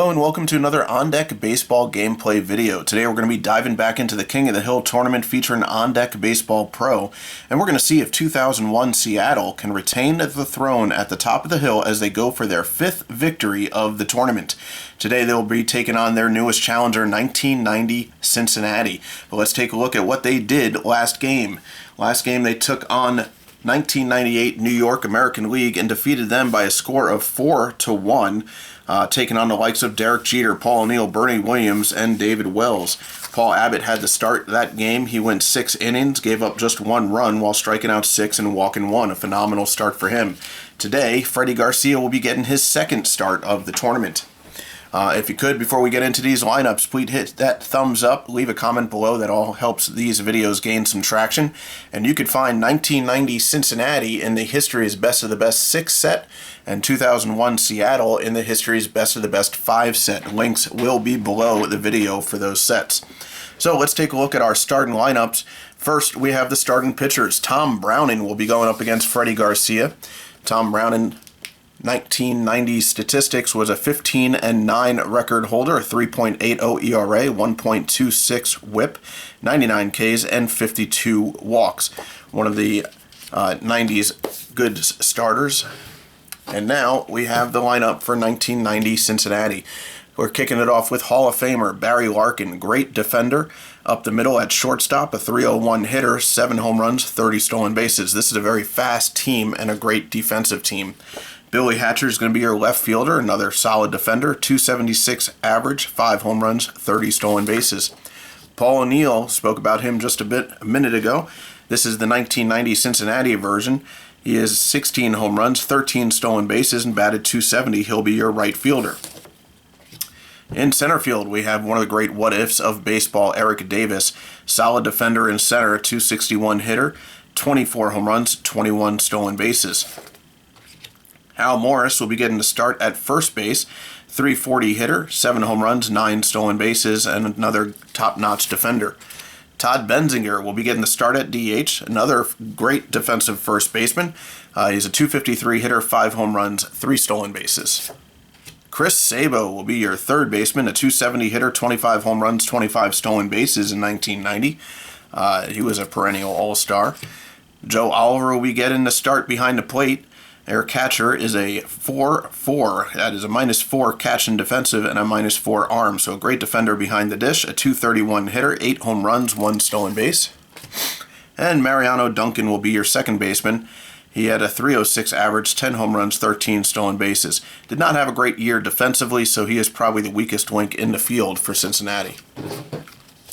Hello and welcome to another On Deck Baseball gameplay video. Today we're going to be diving back into the King of the Hill tournament featuring On Deck Baseball Pro, and we're going to see if 2001 Seattle can retain the throne at the top of the hill as they go for their 5th victory of the tournament. Today they'll be taking on their newest challenger, 1990 Cincinnati. But let's take a look at what they did last game. Last game they took on 1998 New York American League and defeated them by a score of 4-1. Taking on the likes of Derek Jeter, Paul O'Neill, Bernie Williams, and David Wells. Paul Abbott had the start that game. He went 6 innings, gave up just 1 run while striking out 6 and walking 1. A phenomenal start for him. Today, Freddie Garcia will be getting his 2nd start of the tournament. If you could, before we get into these lineups, please hit that thumbs up, leave a comment below. That all helps these videos gain some traction. And you could find 1990 Cincinnati in the History's Best of the Best 6 set and 2001 Seattle in the History's Best of the Best 5 set. Links will be below the video for those sets. So let's take a look at our starting lineups. First, we have the starting pitchers. Tom Browning will be going up against Freddie Garcia. Tom Browning, 1990 statistics, was a 15-9 record holder, a 3.80 ERA, 1.26 WHIP, 99 Ks, and 52 walks. One of the 90s good starters. And now we have the lineup for 1990 Cincinnati. We're kicking it off with Hall of Famer Barry Larkin, great defender. Up the middle at shortstop, a 301 hitter, 7 home runs, 30 stolen bases. This is a very fast team and a great defensive team. Billy Hatcher is going to be your left fielder, another solid defender, 276 average, 5 home runs, 30 stolen bases. Paul O'Neill, spoke about him just a minute ago. This is the 1990 Cincinnati version. He has 16 home runs, 13 stolen bases, and batted .270. He'll be your right fielder. In center field, we have one of the great what-ifs of baseball, Eric Davis. Solid defender in center, 261 hitter, 24 home runs, 21 stolen bases. Hal Morris will be getting the start at first base, 340 hitter, 7 home runs, 9 stolen bases, and another top-notch defender. Todd Benzinger will be getting the start at DH, another great defensive first baseman. He's a 253 hitter, 5 home runs, 3 stolen bases. Chris Sabo will be your third baseman, a 270 hitter, 25 home runs, 25 stolen bases in 1990. He was a perennial all-star. Joe Oliver will be getting the start behind the plate. Their catcher is a 4-4. That is a -4 catch and defensive and a -4 arm. So a great defender behind the dish. A 231 hitter, 8 home runs, 1 stolen base. And Mariano Duncan will be your second baseman. He had a 306 average, 10 home runs, 13 stolen bases. Did not have a great year defensively, so he is probably the weakest link in the field for Cincinnati.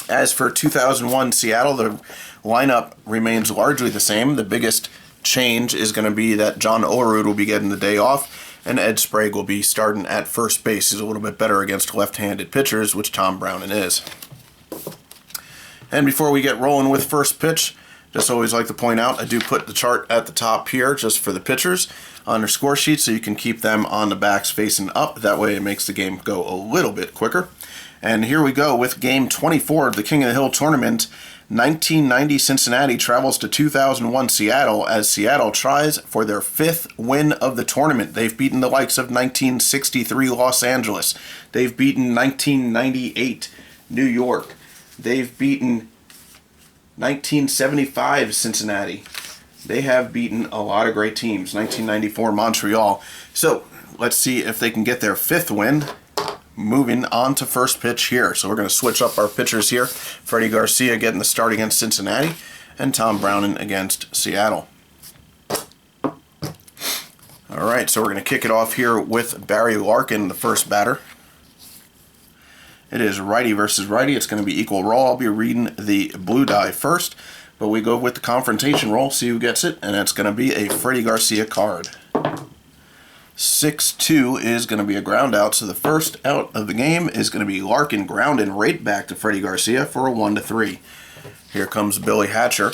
As for 2001 Seattle, the lineup remains largely the same. The biggest change is going to be that John Olerud will be getting the day off, and Ed Sprague will be starting at first base. He's a little bit better against left-handed pitchers, which Tom Browning is. And before we get rolling with first pitch, just always like to point out, I do put the chart at the top here just for the pitchers on their score sheet, so you can keep them on the backs facing up. That way it makes the game go a little bit quicker. And here we go with Game 24 of the King of the Hill tournament. 1990 Cincinnati travels to 2001 Seattle as Seattle tries for their 5th win of the tournament. They've beaten the likes of 1963 Los Angeles. They've beaten 1998 New York. They've beaten 1975 Cincinnati. They have beaten a lot of great teams. 1994 Montreal. So let's see if they can get their 5th win. Moving on to first pitch here. So we're going to switch up our pitchers here. Freddie Garcia getting the start against Cincinnati, and Tom Browning against Seattle. Alright, so we're going to kick it off here with Barry Larkin, the first batter. It is righty versus righty. It's going to be equal roll. I'll be reading the blue die first, but we go with the confrontation roll, see who gets it, and it's going to be a Freddie Garcia card. 6-2 is going to be a ground out, so the first out of the game is going to be Larkin grounding right back to Freddie Garcia for a 1-3. Here comes Billy Hatcher.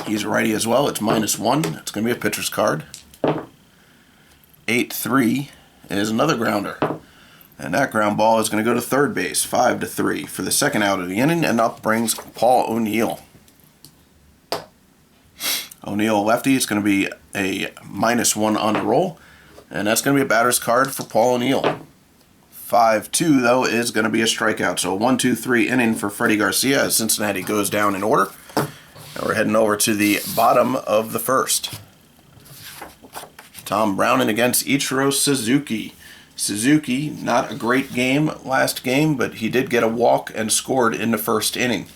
He's righty as well. It's -1. It's going to be a pitcher's card. 8-3 is another grounder. And that ground ball is going to go to third base, 5-3 for the second out of the inning, and up brings Paul O'Neill. O'Neill lefty, it's going to be a -1 on the roll, and that's going to be a batter's card for Paul O'Neill. 5-2, though, is going to be a strikeout. So 1-2-3 inning for Freddie Garcia as Cincinnati goes down in order. And we're heading over to the bottom of the first. Tom Browning against Ichiro Suzuki. Suzuki, not a great game last game, but he did get a walk and scored in the first inning.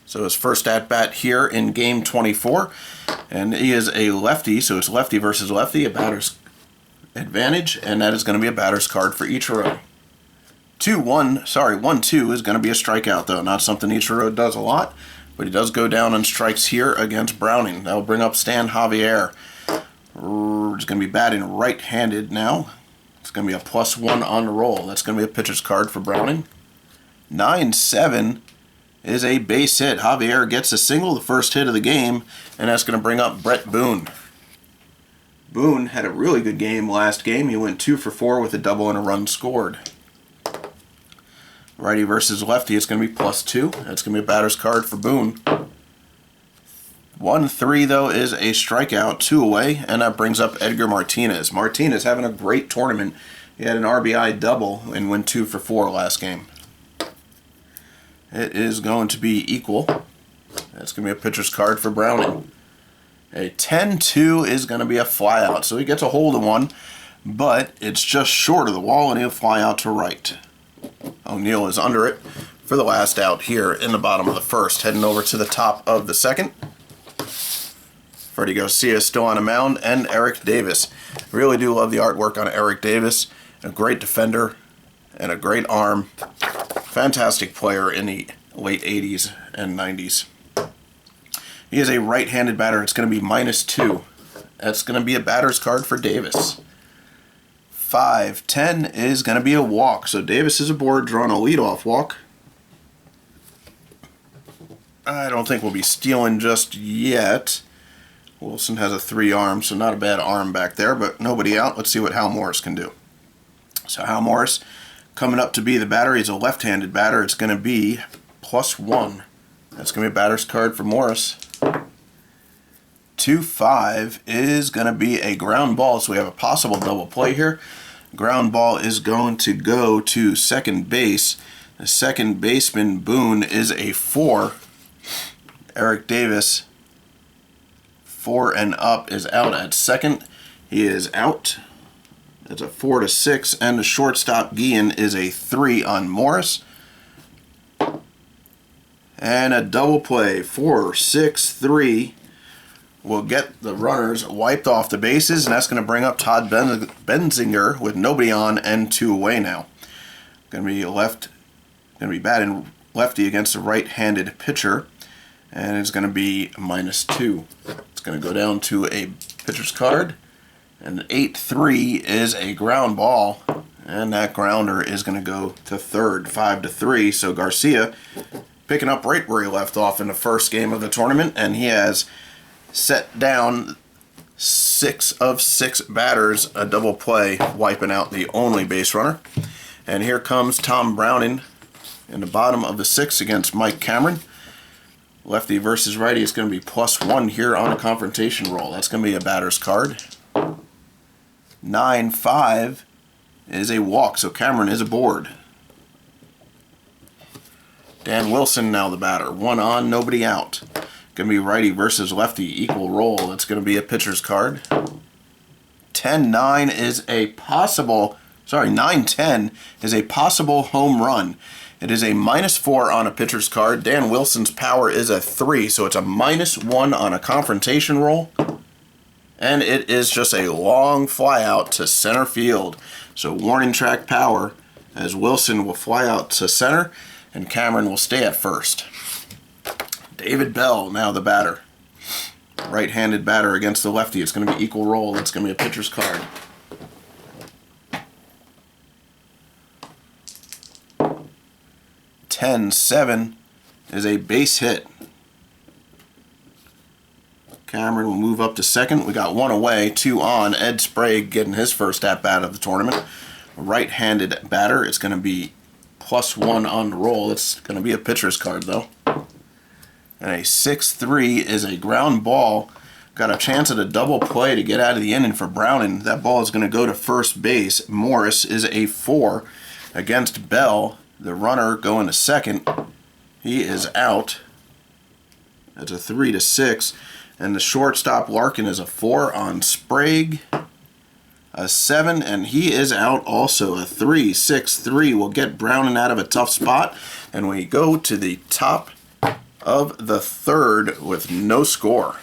So his first at-bat here in game 24. And he is a lefty, so it's lefty versus lefty, a batter's advantage, and that is going to be a batter's card for Ichiro. 1-2 is going to be a strikeout, though. Not something Ichiro does a lot, but he does go down on strikes here against Browning. That will bring up Stan Javier. He's going to be batting right-handed now. It's going to be a +1 on the roll. That's going to be a pitcher's card for Browning. 9-7 is a base hit. Javier gets a single, the first hit of the game, and that's going to bring up Brett Boone. Boone had a really good game last game. He went 2 for 4 with a double and a run scored. Righty versus lefty, it's going to be +2. That's going to be a batter's card for Boone. 1-3, though, is a strikeout, 2 away, and that brings up Edgar Martinez. Martinez having a great tournament. He had an RBI double and went 2 for 4 last game. It is going to be equal. That's going to be a pitcher's card for Browning. A 10-2 is going to be a flyout, so he gets a hold of one, but it's just short of the wall, and he'll fly out to right. O'Neill is under it for the last out here in the bottom of the first. Heading over to the top of the second. Freddie Garcia still on a mound, and Eric Davis. Really do love the artwork on Eric Davis. A great defender and a great arm. Fantastic player in the late 80s and 90s. He is a right-handed batter. It's going to be -2. That's going to be a batter's card for Davis. 5-10 is going to be a walk. So Davis is aboard, drawing a leadoff walk. I don't think we'll be stealing just yet. Wilson has a 3-arm, so not a bad arm back there, but nobody out. Let's see what Hal Morris can do. So Hal Morris coming up to be the batter. He's a left-handed batter. It's going to be +1. That's going to be a batter's card for Morris. 2-5 is going to be a ground ball, so we have a possible double play here. Ground ball is going to go to second base. The second baseman, Boone, is a 4. Eric Davis, 4 and up, is out at second. He is out. That's a 4-6, and the shortstop, Guillen, is a 3 on Morris. And a double play, 4-6-3. Will get the runners wiped off the bases, and that's going to bring up Todd Benzinger with nobody on and 2 away now. Going to be batting lefty against a right-handed pitcher, and it's going to be -2. It's going to go down to a pitcher's card, and 8-3 is a ground ball, and that grounder is going to go to third, 5-3. So Garcia picking up right where he left off in the first game of the tournament, and he has set down 6 of 6 batters, a double play, wiping out the only base runner. And here comes Tom Browning in the bottom of the 6th against Mike Cameron. Lefty versus righty is going to be +1 here on a confrontation roll. That's going to be a batter's card. 9-5 is a walk, so Cameron is aboard. Dan Wilson now the batter. 1 on, nobody out. Going to be righty versus lefty, equal roll. That's going to be a pitcher's card. 10-9 is a possible, 9-10 is a possible home run. It is a -4 on a pitcher's card. Dan Wilson's power is a 3, so it's a -1 on a confrontation roll. And it is just a long fly out to center field. So warning track power as Wilson will fly out to center and Cameron will stay at first. David Bell, now the batter. Right-handed batter against the lefty. It's going to be equal roll. It's going to be a pitcher's card. (10-7) is a base hit. Cameron will move up to second. We got 1 away, 2 on. Ed Sprague getting his first at-bat of the tournament. A right-handed batter. It's going to be +1 on the roll. It's going to be a pitcher's card, though. And a 6-3 is a ground ball. got a chance at a double play to get out of the inning for Browning. That ball is going to go to first base. Morris is a 4 against Bell. The runner going to second. He is out. That's a 3-6. And the shortstop Larkin is a 4 on Sprague. A 7, and he is out also. A 3-6-3 will get Browning out of a tough spot. And we go to the top of the third with no score.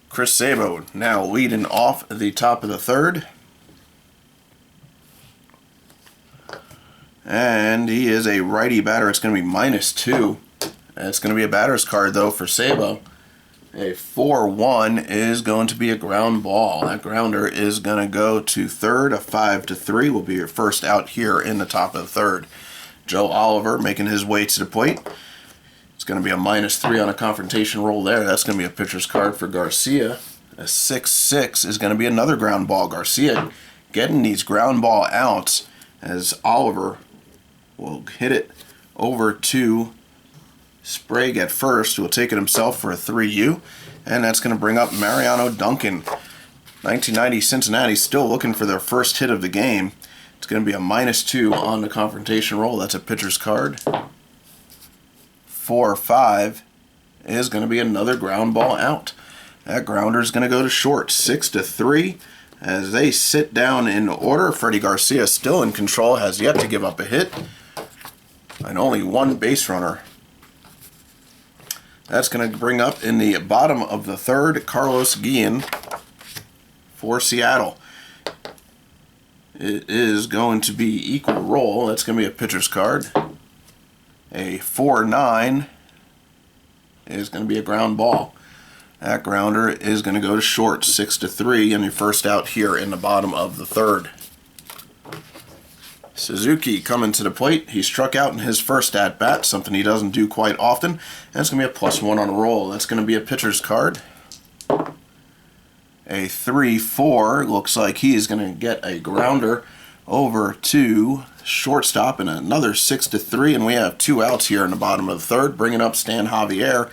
Chris Sabo now leading off the top of the third. And he is a righty batter. It's going to be -2. It's going to be a batter's card, though, for Sabo. A 4-1 is going to be a ground ball. That grounder is going to go to third. A 5-3 will be your first out here in the top of the third. Joe Oliver making his way to the plate. It's going to be a -3 on a confrontation roll there. That's going to be a pitcher's card for Garcia. A 6-6 is going to be another ground ball. Garcia getting these ground ball outs as Oliver will hit it over to Sprague at first, who will take it himself for a 3-U, and that's going to bring up Mariano Duncan. 1990 Cincinnati still looking for their first hit of the game. It's going to be a -2 on the confrontation roll. That's a pitcher's card. 4-5 is going to be another ground ball out. That grounder is going to go to short. 6-3 as they sit down in order. Freddie Garcia still in control, has yet to give up a hit, and only one base runner. That's going to bring up in the bottom of the third Carlos Guillen for Seattle. It is going to be equal roll. That's going to be a pitcher's card. A 4-9 is going to be a ground ball. That grounder is going to go to short. 6-3, and your first out here in the bottom of the third. Suzuki coming to the plate. He struck out in his first at-bat, something he doesn't do quite often. And it's going to be a +1 on a roll. That's going to be a pitcher's card. A 3-4. Looks like he is going to get a grounder over to shortstop, and another 6-3. And we have 2 outs here in the bottom of the third, bringing up Stan Javier,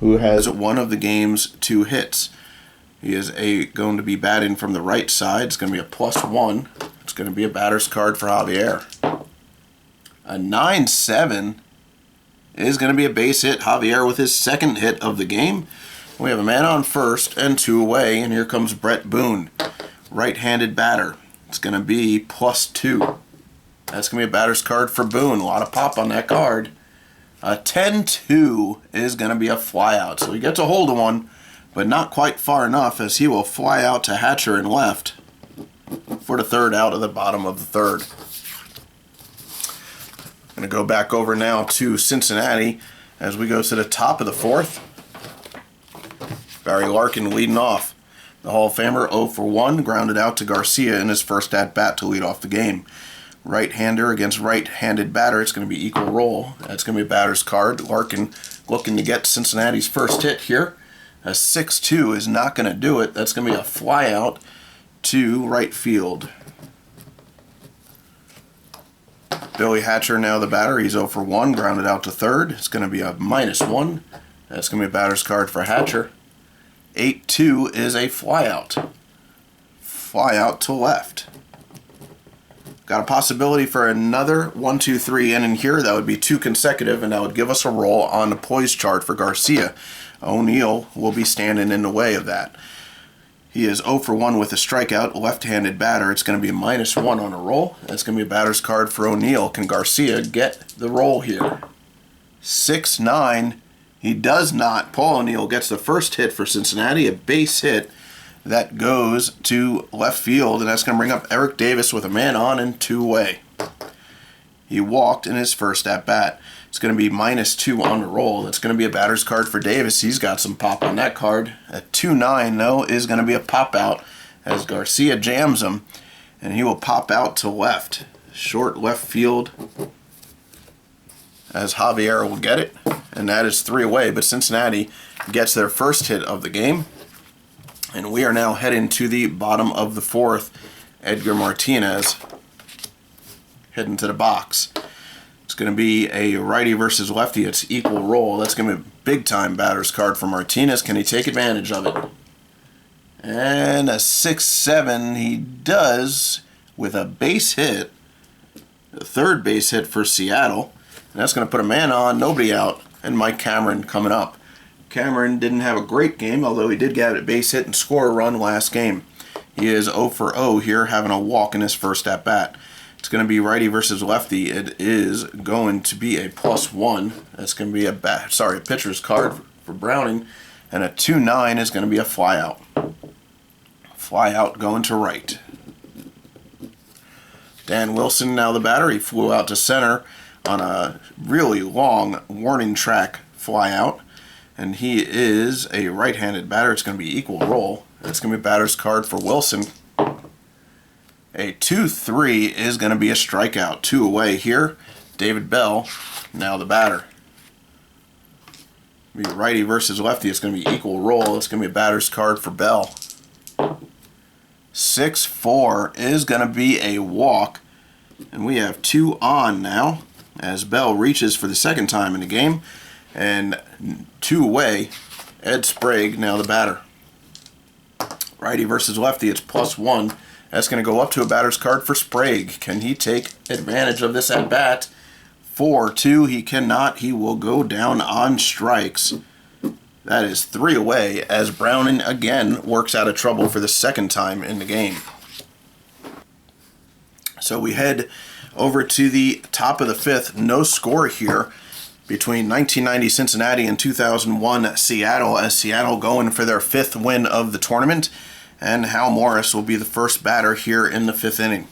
who has one of the game's 2 hits. He is going to be batting from the right side. It's going to be a +1. It's going to be a batter's card for Javier. A 9-7 is going to be a base hit. Javier with his second hit of the game. We have a man on first and 2 away, and here comes Brett Boone, right-handed batter. It's going to be +2. That's going to be a batter's card for Boone. A lot of pop on that card. A 10-2 is going to be a flyout. So he gets a hold of one, but not quite far enough, as he will fly out to Hatcher in left for the third out of the bottom of the third. I'm going to go back over now to Cincinnati as we go to the top of the fourth. Barry Larkin leading off. The Hall of Famer 0-for-1, grounded out to Garcia in his first at-bat to lead off the game. Right-hander against right-handed batter. It's going to be equal roll. That's going to be a batter's card. Larkin looking to get Cincinnati's first hit here. A 6-2 is not going to do it. That's going to be a flyout to right field. Billy Hatcher now the batter. He's 0-for-1, grounded out to third. It's going to be a -1. That's going to be a batter's card for Hatcher. 8-2 is a flyout. Flyout to left. Got a possibility for another 1-2-3 inning here. That would be 2 consecutive, and that would give us a roll on the poise chart for Garcia. O'Neill will be standing in the way of that. He is 0-for-1 with a strikeout, left-handed batter. It's going to be a -1 on a roll. That's going to be a batter's card for O'Neill. Can Garcia get the roll here? 6-9. He does not. Paul O'Neill gets the first hit for Cincinnati, a base hit that goes to left field, and that's going to bring up Eric Davis with a man on and 2 away. He walked in his first at-bat. It's going to be -2 on the roll. That's going to be a batter's card for Davis. He's got some pop on that card. A 2-9, though, is going to be a pop-out as Garcia jams him, and he will pop out to left. Short left field as Javier will get it, and that is 3 away, but Cincinnati gets their first hit of the game. And we are now heading to the bottom of the fourth. Edgar Martinez heading to the box. It's going to be a righty versus lefty. It's equal roll. That's going to be a big-time batter's card for Martinez. Can he take advantage of it? And a 6-7 he does with a base hit. The third base hit for Seattle. And that's going to put a man on, nobody out, and Mike Cameron coming up. Cameron didn't have a great game, although he did get a base hit and score a run last game. He is 0 for 0 here, having a walk in his first at-bat. It's going to be righty versus lefty. It is going to be a +1. That's going to be a pitcher's card for Browning. And a 2-9 is going to be a flyout. Flyout going to right. Dan Wilson now the batter. He flew out to center on a really long warning track flyout. And he is a right-handed batter. It's going to be equal roll. That's going to be a batter's card for Wilson. A 2-3 is going to be a strikeout. 2 away here. David Bell, now the batter. Be righty versus lefty. It's going to be equal roll. It's going to be a batter's card for Bell. 6-4 is going to be a walk. And we have 2 on now as Bell reaches for the second time in the game. And 2 away, Ed Sprague, now the batter. Righty versus lefty, it's +1. That's going to go up to a batter's card for Sprague. Can he take advantage of this at bat? 4-2, he cannot. He will go down on strikes. That is 3 away as Browning again works out of trouble for the second time in the game. So we head over to the top of the 5th. No score here between 1990 Cincinnati and 2001 Seattle, as Seattle going for their 5th win of the tournament. And Hal Morris will be the first batter here in the 5th inning.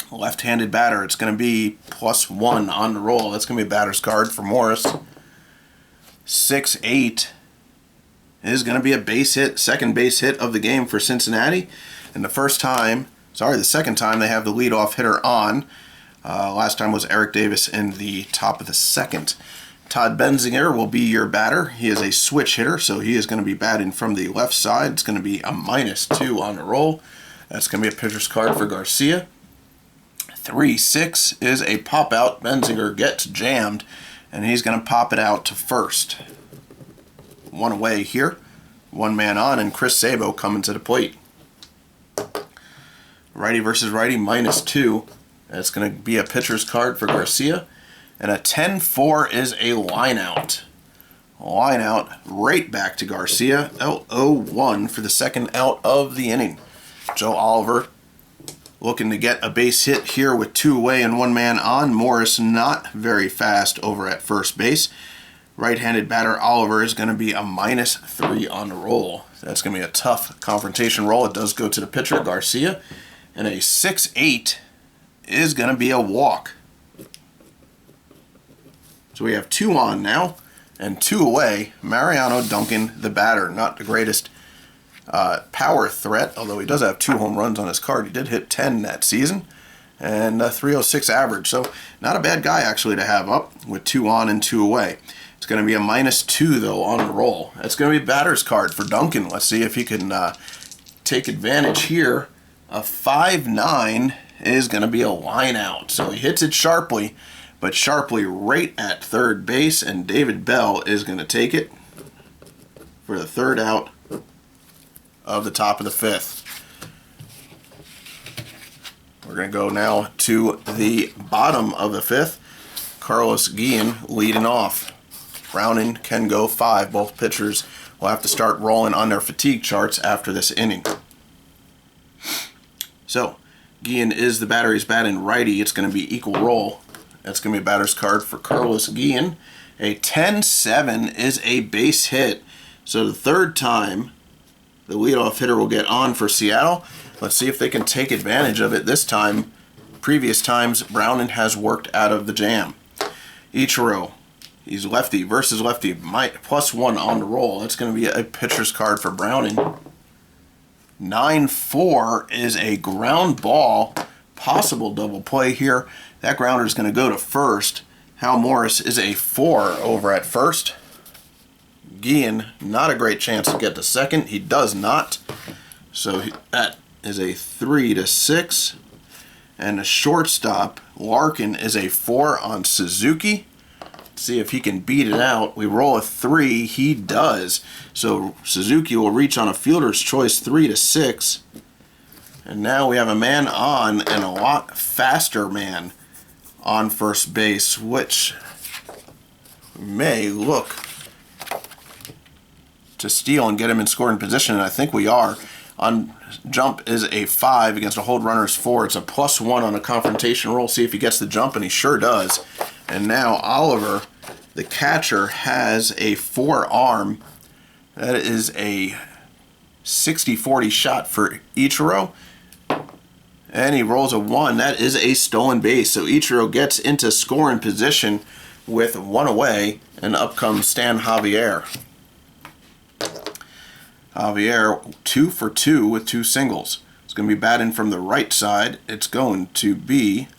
Left-handed batter. It's going to be +1 on the roll. That's going to be a batter's card for Morris. 6-8 is going to be a base hit, second base hit of the game for Cincinnati. And the second time they have the leadoff hitter on. Last time was Eric Davis in the top of the 2nd. Todd Benzinger will be your batter. He is a switch hitter, so he is going to be batting from the left side. It's going to be a -2 on the roll. That's going to be a pitcher's card for Garcia. 3-6 is a pop out. Benzinger gets jammed, and he's going to pop it out to first. 1 away here. 1 man on, and Chris Sabo coming to the plate. Righty versus righty, -2. That's going to be a pitcher's card for Garcia. And a 10-4 is a line out. Line out right back to Garcia. Out 0-1 for the second out of the inning. Joe Oliver looking to get a base hit here with 2 away and 1 man on. Morris not very fast over at first base. Right-handed batter Oliver is going to be a -3 on the roll. That's going to be a tough confrontation roll. It does go to the pitcher, Garcia. And a 6-8 is going to be a walk. So we have 2 on now and 2 away. Mariano Duncan, the batter, not the greatest power threat, although he does have 2 home runs on his card. He did hit 10 that season and a 306 average. So not a bad guy actually to have up with 2 on and 2 away. It's going to be a -2 though on the roll. That's going to be a batter's card for Duncan. Let's see if he can take advantage here. A 5-9 is going to be a line out. So he hits it sharply, but sharply right at third base, and David Bell is going to take it for the 3rd out of the top of the 5th. We're going to go now to the bottom of the 5th. Carlos Guillen leading off. Browning can go 5. Both pitchers will have to start rolling on their fatigue charts after this inning. So, Guillen is the batter. He's batting righty. It's going to be equal roll. That's going to be a batter's card for Carlos Guillen. A 10-7 is a base hit. So the 3rd time the leadoff hitter will get on for Seattle. Let's see if they can take advantage of it this time. Previous times, Browning has worked out of the jam. Ichiro, he's lefty versus lefty. +1 on the roll. That's going to be a pitcher's card for Browning. 9-4 is a ground ball. Possible double play here. That grounder is going to go to first. Hal Morris is a 4 over at first. Guillen, not a great chance to get to second. He does not. So that is a 3-6. And the shortstop, Larkin, is a 4 on Suzuki. Let's see if he can beat it out. We roll a 3. He does. So Suzuki will reach on a fielder's choice 3-6. And now we have a man on and a lot faster man on first base, which may look to steal and get him in scoring position, and I think we are. On jump is a 5 against a hold runner's 4. It's a +1 on a confrontation roll. See if he gets the jump, and he sure does. And now Oliver, the catcher, has a 4-arm. That is a 60-40 shot for Ichiro. And he rolls a 1. That is a stolen base. So Ichiro gets into scoring position with 1 away, and up comes Stan Javier. Javier, 2 for 2 with 2 singles. It's going to be batting from the right side. It's going to be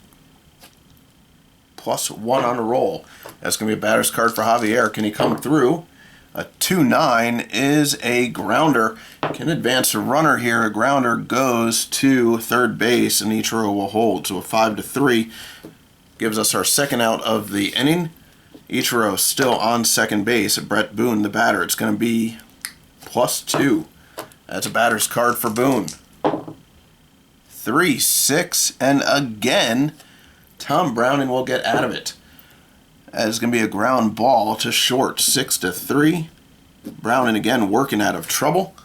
+1 on a roll. That's going to be a batter's card for Javier. Can he come through? A 2-9 is a grounder. Can advance a runner here. A grounder goes to third base, and Ichiro will hold. So a 5-3 gives us our second out of the inning. Ichiro still on second base. Brett Boone, the batter. It's going to be +2. That's a batter's card for Boone. 3-6, and again, Tom Browning will get out of it. That's going to be a ground ball to short, 6-3. Browning again working out of trouble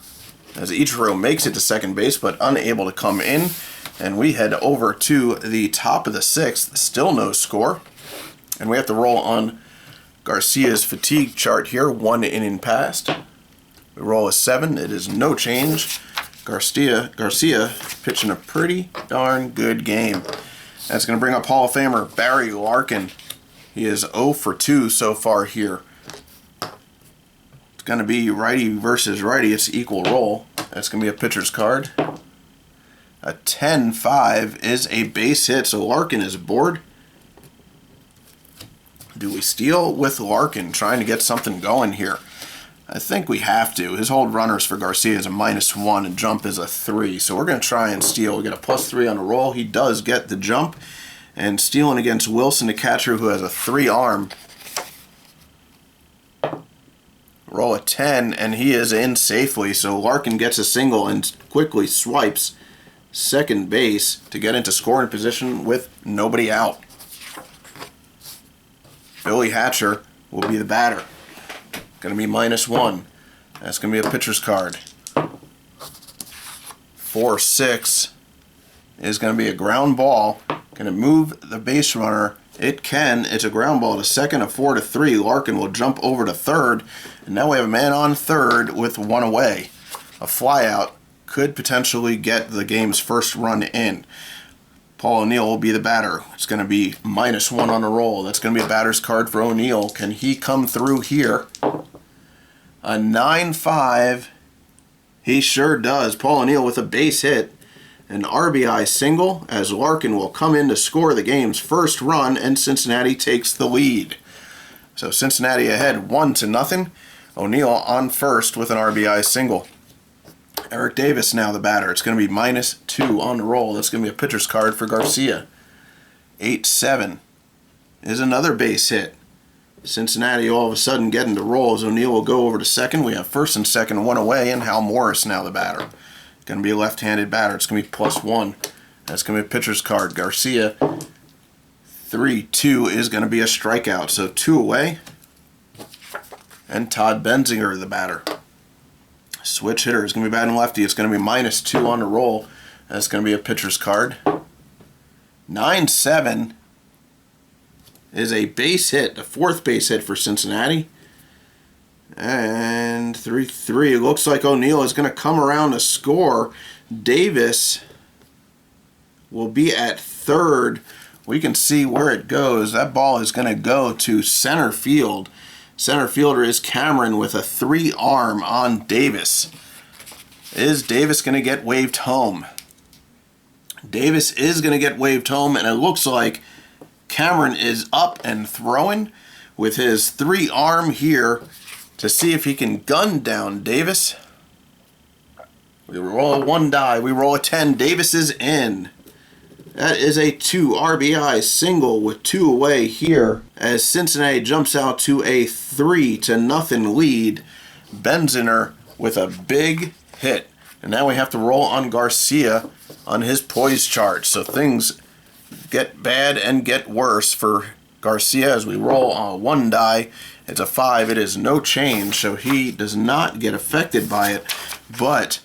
as Ichiro makes it to second base, but unable to come in. And we head over to the top of the 6th, still no score. And we have to roll on Garcia's fatigue chart here, 1 inning passed. We roll a 7. It is no change. Garcia pitching a pretty darn good game. That's going to bring up Hall of Famer Barry Larkin. He is 0 for 2 so far here. It's going to be righty versus righty. It's equal roll. That's going to be a pitcher's card. A 10-5 is a base hit, so Larkin is aboard. Do we steal with Larkin, trying to get something going here? I think we have to. His hold runners for Garcia is a -1 and jump is a 3. So we're going to try and steal. We get a +3 on the roll. He does get the jump. And stealing against Wilson, the catcher, who has a 3-arm. Roll a 10, and he is in safely. So Larkin gets a single and quickly swipes second base to get into scoring position with nobody out. Billy Hatcher will be the batter. Going to be -1. That's going to be a pitcher's card. 4-6 is going to be a ground ball. Going to move the base runner. It can. It's a ground ball to second, a 4-3. Larkin will jump over to third. And now we have a man on third with 1 away. A flyout could potentially get the game's first run in. Paul O'Neill will be the batter. It's going to be -1 on the roll. That's going to be a batter's card for O'Neill. Can he come through here? A 9-5. He sure does. Paul O'Neill with a base hit. An RBI single as Larkin will come in to score the game's first run, and Cincinnati takes the lead. So Cincinnati ahead 1-0. O'Neill on first with an RBI single. Eric Davis now the batter. It's going to be -2 on the roll. That's going to be a pitcher's card for Garcia. 8-7 is another base hit. Cincinnati all of a sudden getting the roll as O'Neill will go over to second. We have first and second, 1 away, and Hal Morris now the batter. Going to be a left-handed batter. It's going to be +1. That's going to be a pitcher's card. Garcia, 3-2 is going to be a strikeout. So 2 away. And Todd Benzinger, the batter. Switch hitter is going to be batting lefty. It's going to be -2 on the roll. That's going to be a pitcher's card. 9-7 is a base hit, the 4th base hit for Cincinnati. And 3-3. It looks like O'Neill is going to come around to score. Davis will be at third. We can see where it goes. That ball is going to go to center field. Center fielder is Cameron with a 3-arm on Davis. Is Davis going to get waved home? Davis is going to get waved home, and it looks like Cameron is up and throwing with his 3-arm here to see if he can gun down Davis. We roll a 1 die. We roll a 10. Davis is in. That is a 2 RBI single with 2 away here as Cincinnati jumps out to a 3-0 lead. Benzener with a big hit. And now we have to roll on Garcia on his poise chart. So things get bad and get worse for Garcia as we roll on 1 die. It's a 5. It is no change, so he does not get affected by it. But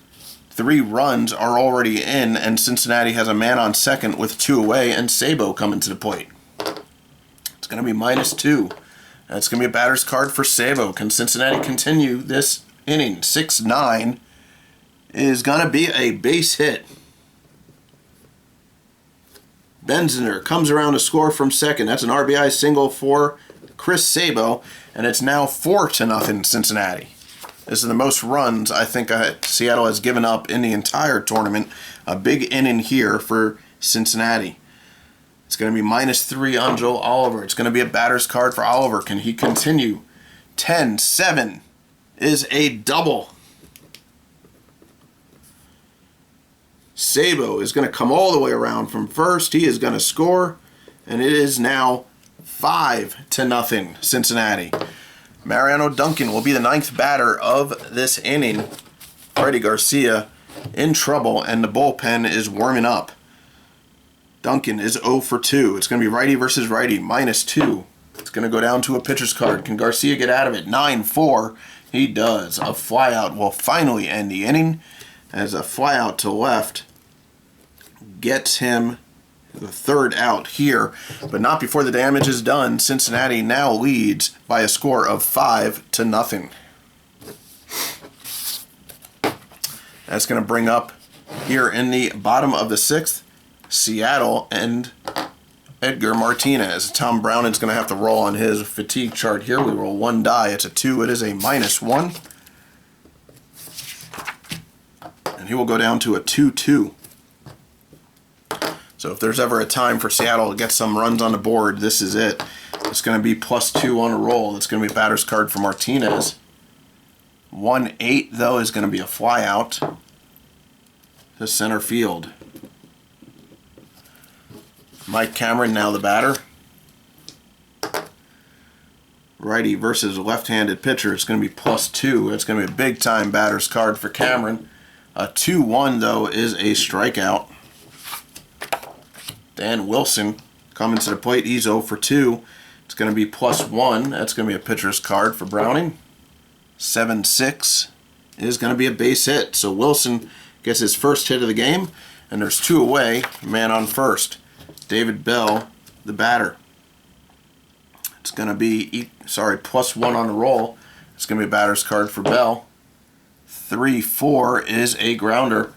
3 runs are already in, and Cincinnati has a man on second with 2 away, and Sabo coming to the plate. It's going to be -2. That's going to be a batter's card for Sabo. Can Cincinnati continue this inning? 6-9 is going to be a base hit. Benzener comes around to score from second. That's an RBI single for Chris Sabo, and it's now 4-0 Cincinnati. This is the most runs I think Seattle has given up in the entire tournament. A big inning here for Cincinnati. It's going to be -3 on Joe Oliver. It's going to be a batter's card for Oliver. Can he continue? 10-7 is a double. Sabo is going to come all the way around from first. He is going to score, and it is now 5-0 Cincinnati. Mariano Duncan will be the 9th batter of this inning. Freddie Garcia in trouble, and the bullpen is warming up. Duncan is 0 for 2. It's going to be righty versus righty, -2. It's going to go down to a pitcher's card. Can Garcia get out of it? 9-4. He does. A flyout will finally end the inning, as a flyout to left gets him the 3rd out here, but not before the damage is done. Cincinnati now leads by a score of 5-0. That's going to bring up here in the bottom of the 6th, Seattle and Edgar Martinez. Tom Brown is going to have to roll on his fatigue chart here. We roll 1 die. It's a 2. It is a -1. And he will go down to a 2-2. So if there's ever a time for Seattle to get some runs on the board, this is it. It's going to be +2 on a roll. It's going to be a batter's card for Martinez. 1-8, though, is going to be a flyout to center field. Mike Cameron now the batter. Righty versus left-handed pitcher. It's going to be +2. It's going to be a big-time batter's card for Cameron. A 2-1, though, is a strikeout. Dan Wilson coming to the plate. He's 0 for 2. It's going to be +1. That's going to be a pitcher's card for Browning. 7-6 is going to be a base hit. So Wilson gets his first hit of the game, and there's 2 away. Man on first. David Bell, the batter. It's going to be, +1 on the roll. It's going to be a batter's card for Bell. 3-4 is a grounder,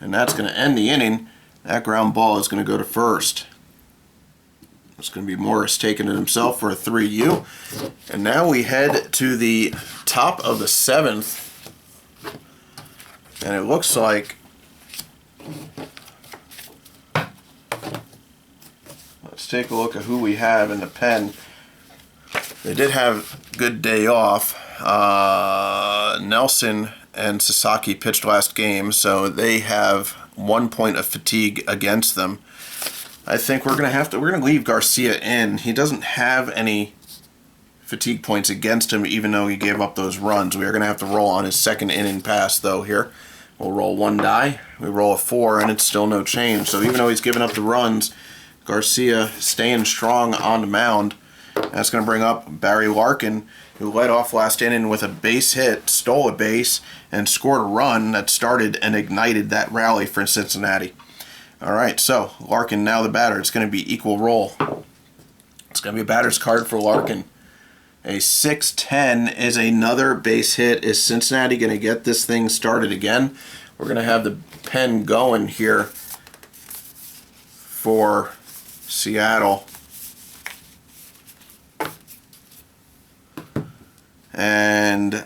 and that's going to end the inning. That ground ball is going to go to first. It's going to be Morris taking it himself for a 3-U. And now we head to the top of the 7th. And it looks like, let's take a look at who we have in the pen. They did have a good day off. Nelson and Sasaki pitched last game, so they have 1 point of fatigue against them. I think we're gonna leave Garcia in. He doesn't have any fatigue points against him, even though he gave up those runs. We are gonna have to roll on his 2nd inning pass though here. We'll roll 1 die. We roll a 4, and it's still no change. So even though he's given up the runs, Garcia staying strong on the mound. That's gonna bring up Barry Larkin, who led off last inning with a base hit, stole a base, and scored a run that started and ignited that rally for Cincinnati. All right, so Larkin now the batter. It's going to be equal roll. It's going to be a batter's card for Larkin. A 6-10 is another base hit. Is Cincinnati going to get this thing started again? We're going to have the pen going here for Seattle. And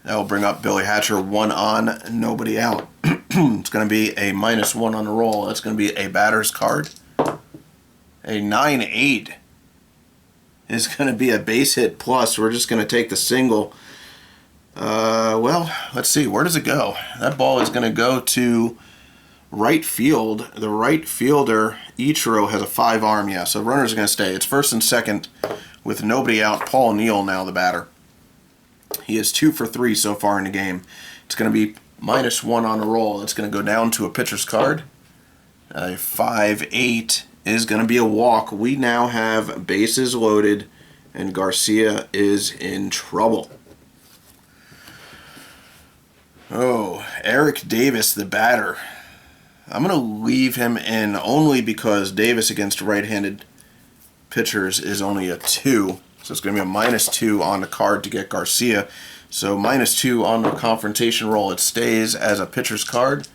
that will bring up Billy Hatcher. 1 on, nobody out. It's going to be a -1 on the roll. That's going to be a batter's card. A 9-8 is going to be a base hit plus. We're just going to take the single. Well, let's see. Where does it go? That ball is going to go to right field. The right fielder, Ichiro, has a 5 arm. Yeah, so runners are going to stay. It's first and second with nobody out. Paul Neal now the batter. He is 2 for 3 so far in the game. It's going to be -1 on the roll. It's going to go down to a pitcher's card. A 5-8 is going to be a walk. We now have bases loaded, and Garcia is in trouble. Oh, Eric Davis, the batter. I'm going to leave him in only because Davis against right-handed pitchers is only a 2. So it's going to be a -2 on the card to get Garcia. So -2 on the confrontation roll. It stays as a pitcher's card.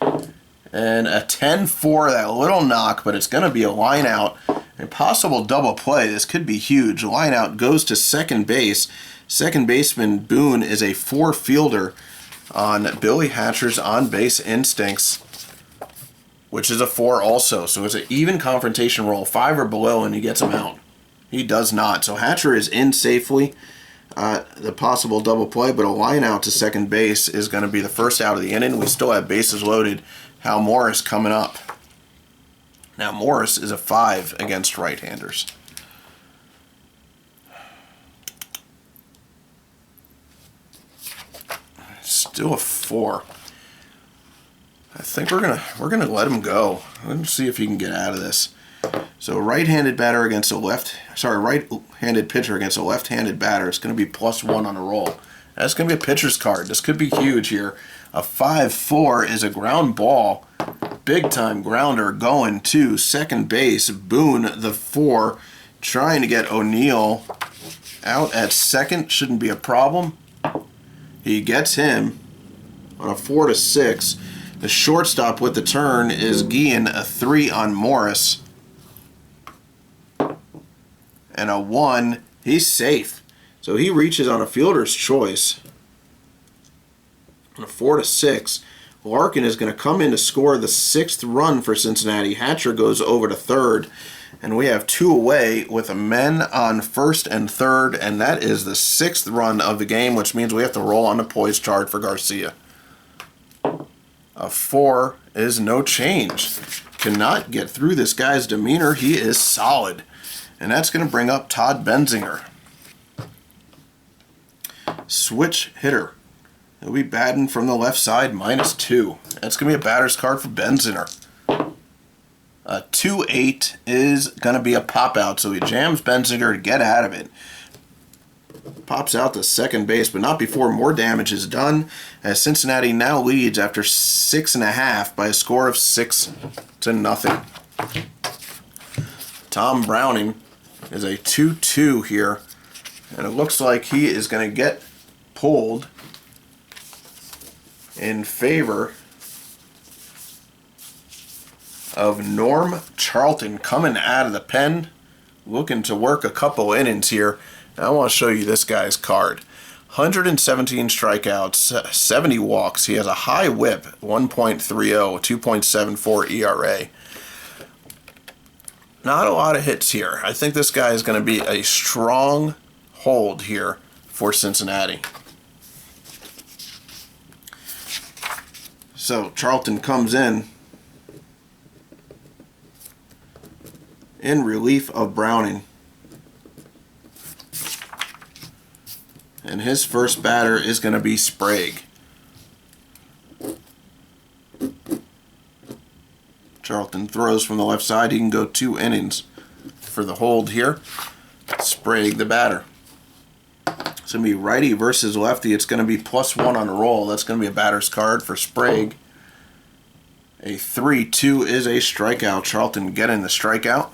And a 10-4, that little knock, but it's going to be a line out. A possible double play. This could be huge. Line out goes to second base. Second baseman Boone is a 4 fielder on Billy Hatcher's on-base instincts, which is a 4 also. So it's an even confrontation roll, 5 or below, and he gets him out. He does not. So Hatcher is in safely. The possible double play, but a line out to second base is going to be the first out of the inning. We still have bases loaded. Hal Morris coming up. Now Morris is a 5 against right-handers. Still a 4. I think we're gonna let him go. Let's see if he can get out of this. So right-handed batter against a right-handed pitcher against a left-handed batter. It's going to be +1 on a roll. That's going to be a pitcher's card. This could be huge here. A 5-4 is a ground ball, big-time grounder going to second base. Boone, the 4, trying to get O'Neill out at second. Shouldn't be a problem. He gets him on a 4-6. The shortstop with the turn is Guillen, a 3 on Morris. And a 1, he's safe. So he reaches on a fielder's choice. On a 4-6, Larkin is going to come in to score the 6th run for Cincinnati. Hatcher goes over to third. And we have 2 away with a men on first and third. And that is the 6th run of the game, which means we have to roll on the poise chart for Garcia. A 4 is no change. Cannot get through this guy's demeanor. He is solid. And that's going to bring up Todd Benzinger. Switch hitter. He'll be batting from the left side, -2. That's going to be a batter's card for Benzinger. A 2-8 is going to be a pop-out, so he jams Benzinger to get out of it. Pops out to second base, but not before more damage is done, as Cincinnati now leads after 6.5 by a score of 6-0. Tom Browning is a 2-2 here, and it looks like he is going to get pulled in favor of Norm Charlton, coming out of the pen, looking to work a couple innings here. And I want to show you this guy's card. 117 strikeouts, 70 walks. He has a high whip, 1.30, 2.74 ERA. Not a lot of hits here. I think this guy is going to be a strong hold here for Cincinnati. So Charlton comes in relief of Browning. And his first batter is going to be Sprague. Charlton throws from the left side. He can go 2 innings for the hold here. Sprague, the batter. It's going to be righty versus lefty. It's going to be +1 on the roll. That's going to be a batter's card for Sprague. A 3-2 is a strikeout. Charlton getting the strikeout.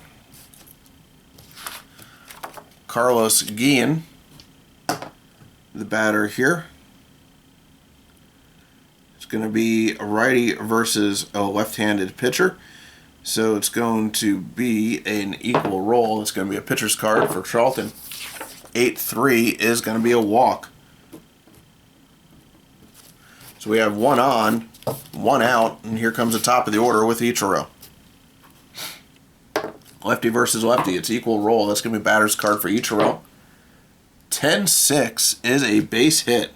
Carlos Guillen, the batter here. It's going to be a righty versus a left-handed pitcher. So it's going to be an equal roll. It's going to be a pitcher's card for Charlton. 8-3 is going to be a walk. So we have 1 on, 1 out, and here comes the top of the order with Ichiro. Lefty versus lefty. It's equal roll. That's going to be batter's card for Ichiro. 10-6 is a base hit.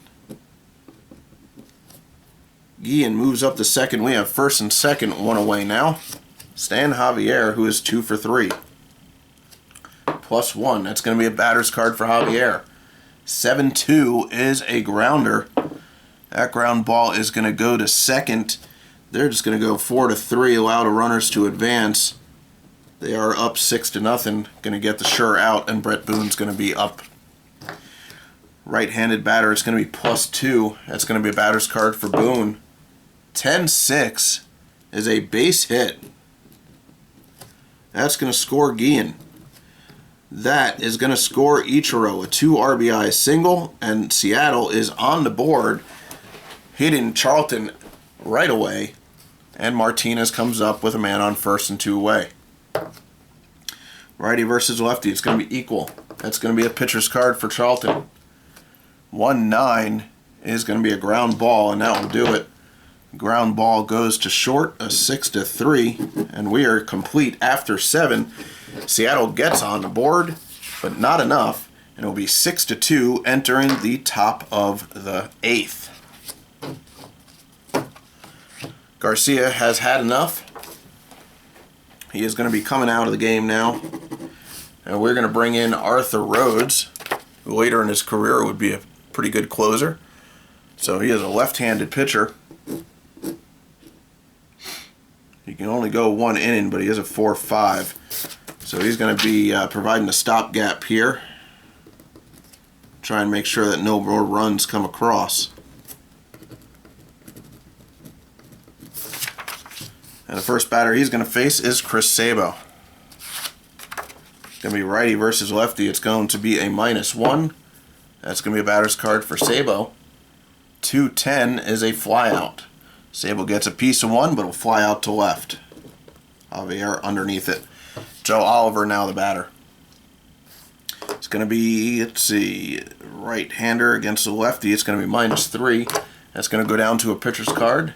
Guillen moves up to second. We have first and second, one away now. Stan Javier, who is 2 for 3. +1. That's going to be a batter's card for Javier. 7-2 is a grounder. That ground ball is going to go to second. They're just going to go 4-3, allow the runners to advance. They are up 6-0. Going to get the sure out, and Brett Boone's going to be up. Right-handed batter is going to be +2. That's going to be a batter's card for Boone. 10-6 is a base hit. That's going to score Guillen. That is going to score Ichiro, a 2 RBI single, and Seattle is on the board, hitting Charlton right away, and Martinez comes up with a man on first and 2 away. Righty versus lefty, it's going to be equal. That's going to be a pitcher's card for Charlton. 1-9 is going to be a ground ball, and that will do it. Ground ball goes to short, a 6-3, and we are complete after 7. Seattle gets on the board, but not enough, and it will be 6-2 entering the top of the 8th. Garcia has had enough. He is going to be coming out of the game now, and we're going to bring in Arthur Rhodes, who later in his career would be a pretty good closer. So he is a left-handed pitcher. He can only go 1 inning, but he is a 4-5. So he's going to be providing a stopgap here. Try and make sure that no more runs come across. And the first batter he's going to face is Chris Sabo. It's going to be righty versus lefty. It's going to be a -1. That's going to be a batter's card for Sabo. 2-10 is a flyout. Sabo gets a piece of 1, but will fly out to left. Javier underneath it. Joe Oliver now the batter. It's going to be, let's see, right-hander against the lefty. It's going to be -3. That's going to go down to a pitcher's card.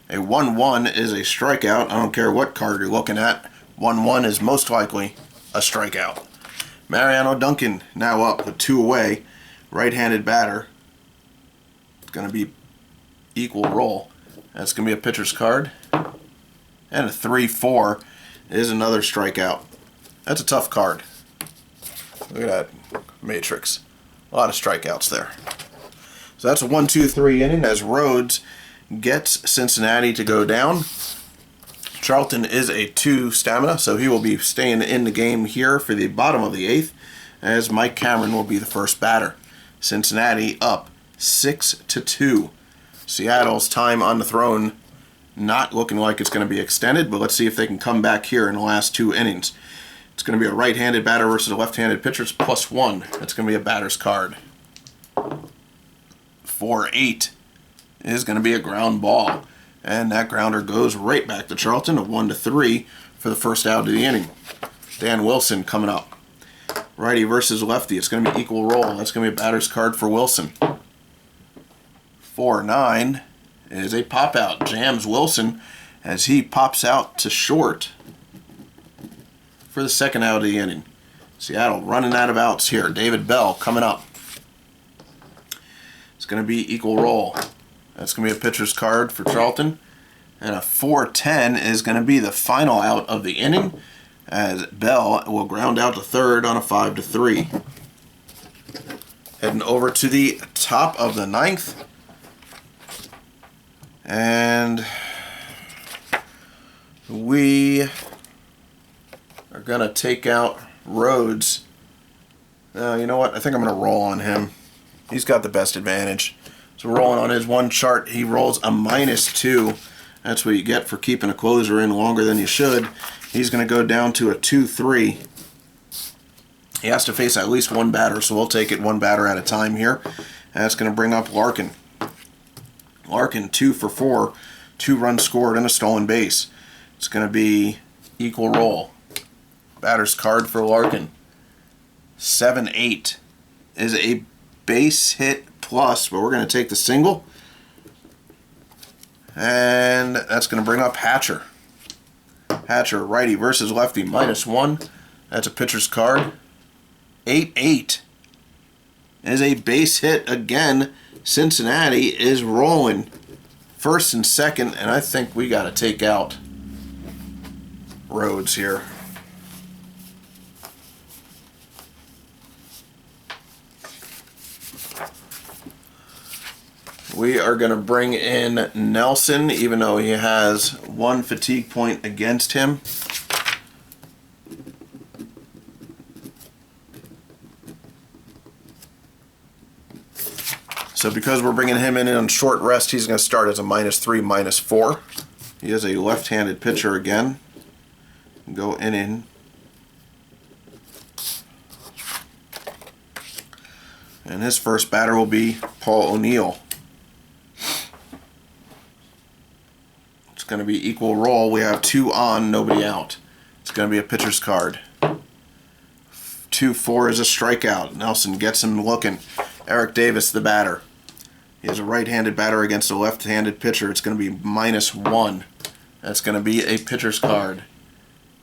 A 1-1 is a strikeout. I don't care what card you're looking at. 1-1 is most likely a strikeout. Mariano Duncan now up with 2 away. Right-handed batter. It's going to be equal roll. That's going to be a pitcher's card. And a 3-4 is another strikeout. That's a tough card. Look at that matrix. A lot of strikeouts there. So that's a 1-2-3 inning as Rhodes gets Cincinnati to go down. Charlton is a 2 stamina, so he will be staying in the game here for the bottom of the 8th, as Mike Cameron will be the first batter. Cincinnati up 6-2. Seattle's time on the throne not looking like it's going to be extended, but let's see if they can come back here in the last 2 innings. It's going to be a right-handed batter versus a left-handed pitcher. It's +1. That's going to be a batter's card. 4-8 is going to be a ground ball, and that grounder goes right back to Charlton, a 1-3 for the first out of the inning. Dan Wilson coming up. Righty versus lefty. It's going to be equal roll. That's going to be a batter's card for Wilson. 4-9 is a pop-out. Jams Wilson as he pops out to short for the second out of the inning. Seattle running out of outs here. David Bell coming up. It's going to be equal roll. That's going to be a pitcher's card for Charlton. And a 4-10 is going to be the final out of the inning, as Bell will ground out to third on a 5-3. Heading over to the top of the 9th. And we are going to take out Rhodes. You know what? I think I'm going to roll on him. He's got the best advantage. So rolling on his one chart, he rolls a -2. That's what you get for keeping a closer in longer than you should. He's going to go down to a 2-3. He has to face at least one batter, so we'll take it one batter at a time here. And that's going to bring up Larkin. Larkin 2 for 4, 2 runs scored and a stolen base. It's going to be equal roll. Batter's card for Larkin. 7-8 is a base hit plus, but we're going to take the single. And that's going to bring up Hatcher. Hatcher, righty versus lefty, -1. That's a pitcher's card. 8-8 is a base hit again. Cincinnati is rolling. first and second, and I think we got to take out Rhodes here. We are going to bring in Nelson, even though he has 1 fatigue point against him. So because we're bringing him in on short rest, he's going to start as a -3, -4. He is a left-handed pitcher again. Go in. And his first batter will be Paul O'Neill. It's going to be equal roll. We have 2 on, nobody out. It's going to be a pitcher's card. 2-4 is a strikeout. Nelson gets him looking. Eric Davis, the batter. He has a right-handed batter against a left-handed pitcher. It's going to be -1. That's going to be a pitcher's card.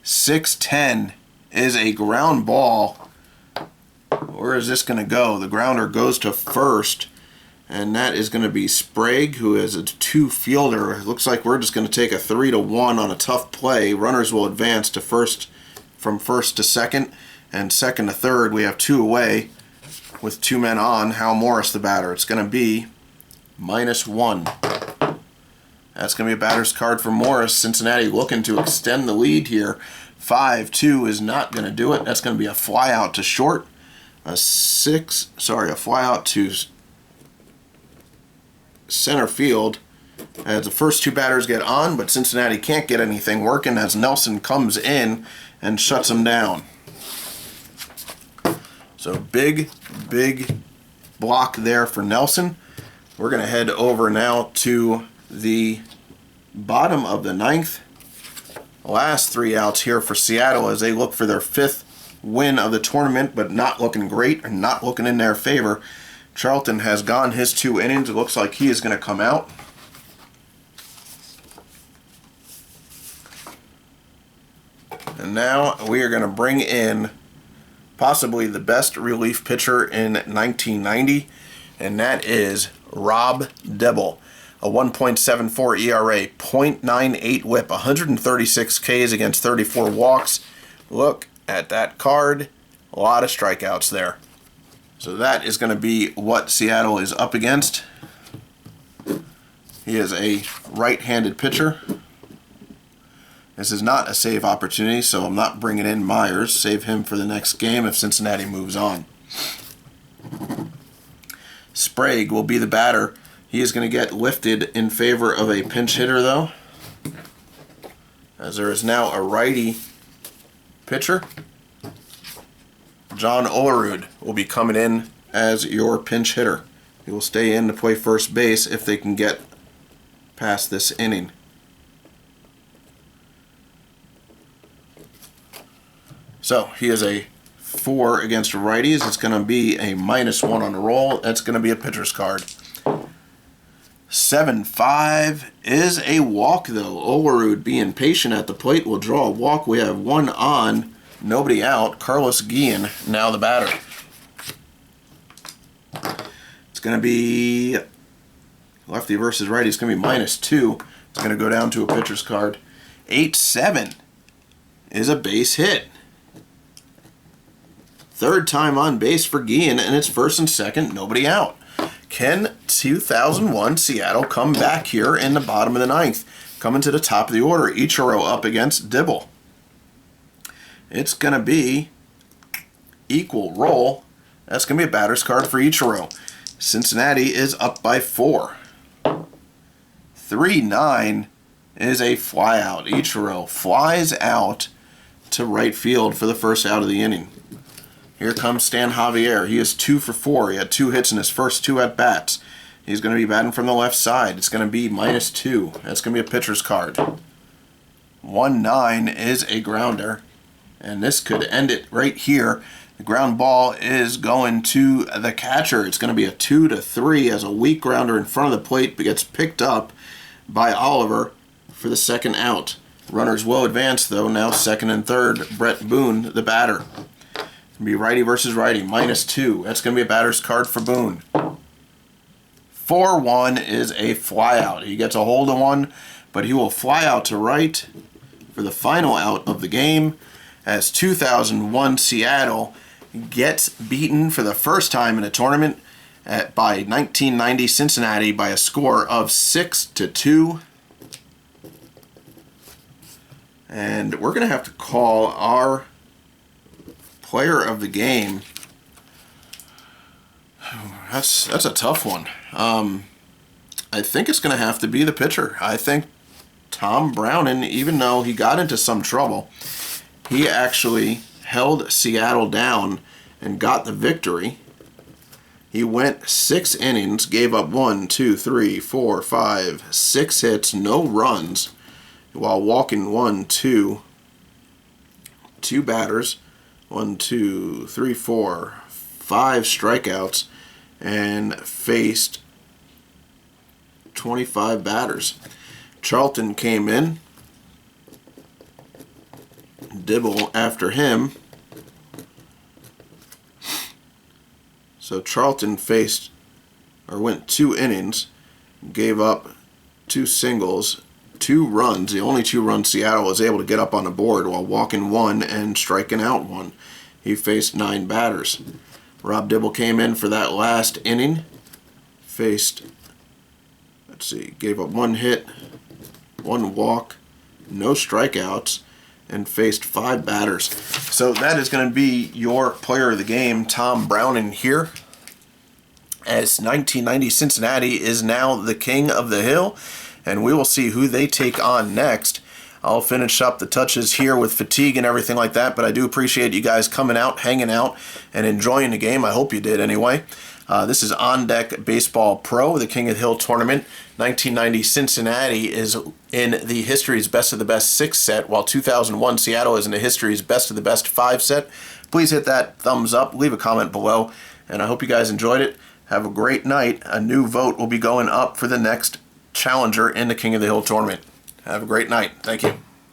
6-10 is a ground ball. Where is this going to go? The grounder goes to first, and that is going to be Sprague, who is a 2 fielder. It looks like we're just going to take a 3-1 on a tough play. Runners will advance to first, from first to second, and second to third. We have 2 away with 2 men on. Hal Morris, the batter. It's going to be -1. That's going to be a batter's card for Morris. Cincinnati looking to extend the lead here. 5-2 is not going to do it. That's going to be a fly out to short. A fly out to center field. As the first 2 batters get on, but Cincinnati can't get anything working as Nelson comes in and shuts them down. So big block there for Nelson. We're going to head over now to the bottom of the 9th. Last 3 outs here for Seattle as they look for their 5th win of the tournament, but not looking great and not looking in their favor. Charlton has gone his 2 innings. It looks like he is going to come out. And now we are going to bring in possibly the best relief pitcher in 1990, and that is Rob Dibble. A 1.74 ERA, .98 whip, 136 Ks against 34 walks. Look at that card. A lot of strikeouts there. So that is going to be what Seattle is up against. He is a right-handed pitcher. This is not a save opportunity, so I'm not bringing in Myers. Save him for the next game if Cincinnati moves on. Sprague will be the batter. He is going to get lifted in favor of a pinch hitter, though, as there is now a righty pitcher. John Olerud will be coming in as your pinch hitter. He will stay in to play first base if they can get past this inning. So he is a 4 against righties. It's going to be a -1 on the roll. That's going to be a pitcher's card. 7-5 is a walk, though. Olerud, being patient at the plate, will draw a walk. We have 1 on, nobody out. Carlos Guillen, now the batter. It's going to be lefty versus righty. It's going to be -2. It's going to go down to a pitcher's card. 8-7 is a base hit. 3rd time on base for Guillen, and it's first and second, nobody out. Can 2001 Seattle come back here in the bottom of the 9th? Coming to the top of the order, Ichiro up against Dibble. It's going to be equal roll. That's going to be a batter's card for Ichiro. Cincinnati is up by 4. 3-9 is a flyout. Ichiro flies out to right field for the first out of the inning. Here comes Stan Javier. He is 2 for 4. He had 2 hits in his first 2 at-bats. He's going to be batting from the left side. It's going to be -2. That's going to be a pitcher's card. 1-9 is a grounder. And this could end it right here. The ground ball is going to the catcher. It's going to be a 2-3 as a weak grounder in front of the plate, but gets picked up by Oliver for the second out. Runners will advance, though. Now second and third. Brett Boone, the batter. It's going to be righty versus righty, -2. That's going to be a batter's card for Boone. 4-1 is a flyout. He gets a hold of one, but he will fly out to right for the final out of the game as 2001 Seattle gets beaten for the first time in a tournament by 1990 Cincinnati by a score of 6-2. And we're going to have to call our player of the game. That's a tough one. I think it's going to have to be the pitcher. I think Tom Browning, even though he got into some trouble, he actually held Seattle down and got the victory. He went 6 innings, gave up 6 hits, no runs, while walking two batters, 5 strikeouts, and faced 25 batters. Charlton came in, Dibble after him. So Charlton went 2 innings, gave up 2 singles, 2 runs, the only 2 runs Seattle was able to get up on the board, while walking 1 and striking out 1. He faced 9 batters. Rob Dibble came in for that last inning, gave up 1 hit, 1 walk, no strikeouts, and faced 5 batters. So that is going to be your player of the game, Tom Browning here, as 1990 Cincinnati is now the king of the hill, and we will see who they take on next. I'll finish up the touches here with fatigue and everything like that, but I do appreciate you guys coming out, hanging out, and enjoying the game. I hope you did anyway. This is On Deck Baseball Pro, the King of the Hill tournament. 1990 Cincinnati is in the History's Best of the Best 6 set, while 2001 Seattle is in the History's Best of the Best 5 set. Please hit that thumbs up, leave a comment below, and I hope you guys enjoyed it. Have a great night. A new vote will be going up for the next challenger in the King of the Hill tournament. Have a great night. Thank you.